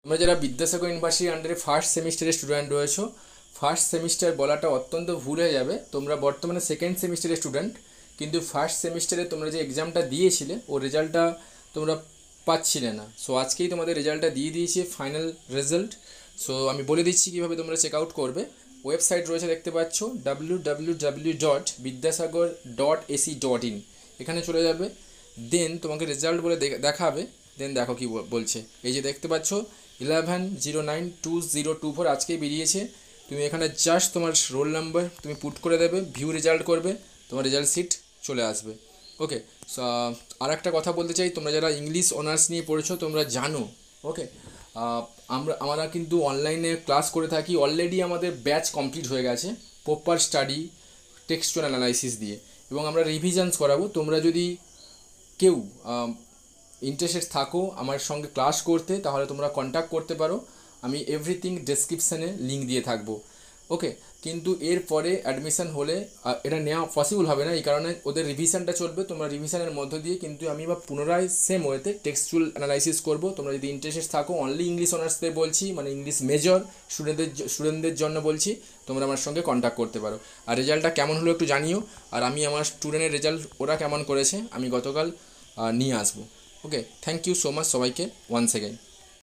তোমরা যারা বিদ্যাসাগর ইউনিভার্সিটির আন্ডারে ফার্স্ট সেমিস্টারের স্টুডেন্ট রয়েছো, ফার্স্ট সেমিস্টার বলাটা অত্যন্ত ভুল হয়ে যাবে। তোমরা বর্তমানে সেকেন্ড সেমিস্টারের স্টুডেন্ট, কিন্তু ফার্স্ট সেমিস্টারে তোমরা যে এক্সামটা দিয়েছিলে ও রেজাল্টটা তোমরা পাচ্ছিলে না। সো আজকেই তোমাদের রেজাল্টটা দিয়ে দিয়েছে, ফাইনাল রেজাল্ট। সো আমি বলে দিচ্ছি কীভাবে তোমরা চেক আউট করবে। ওয়েবসাইট রয়েছে, দেখতে পাচ্ছ www.bidyasagar.ac.in, এখানে চলে যাবে। দেন তোমাকে রেজাল্ট বলে দেখাবে। দেন দেখো কি বলছে। এই যে দেখতে পাচ্ছ 11092024 আজকেই বেরিয়েছে। তুমি এখানে জাস্ট তোমার রোল নাম্বার তুমি পুট করে দেবে, ভিউ রেজাল্ট করবে, তোমার রেজাল্ট সিট চলে আসবে। ওকে, আর একটা কথা বলতে চাই, তোমরা যারা ইংলিশ অনার্স নিয়ে পড়েছো তোমরা জানো, ওকে, আমরা কিন্তু অনলাইনে ক্লাস করে থাকি। অলরেডি আমাদের ব্যাচ কমপ্লিট হয়ে গেছে প্রপার স্টাডি টেক্সচুয়াল অ্যানালাইসিস দিয়ে, এবং আমরা রিভিশনস করাবো। তোমরা যদি কেউ ইন্টারেস্টেড থাকো আমার সঙ্গে ক্লাস করতে, তাহলে তোমরা কন্ট্যাক্ট করতে পারো। আমি এভরিথিং ডেসক্রিপশানে লিঙ্ক দিয়ে থাকবো। ওকে, কিন্তু এরপরে অ্যাডমিশান হলে এটা নেওয়া পসিবল হবে না, এই কারণে ওদের রিভিশনটা চলবে। তোমরা রিভিশনের মধ্য দিয়ে কিন্তু আমি বা পুনরায় সেম ওয়েতে টেক্সচুয়াল অ্যানালাইসিস করবো। তোমরা যদি ইন্টারেস্টেড থাকো, অনলি ইংলিশ অনার্সদের বলছি, মানে ইংলিশ মেজর স্টুডেন্টদের জন্য বলছি, তোমরা আমার সঙ্গে কন্ট্যাক্ট করতে পারো। আর রেজাল্টটা কেমন হলো একটু জানিও। আর আমি আমার স্টুডেন্টের রেজাল্ট ওরা কেমন করেছে আমি গতকাল নিয়ে আসবো। ওকে, থ্যাংক ইউ সো মাচ সবাইকে ওয়ান্স এগেইন।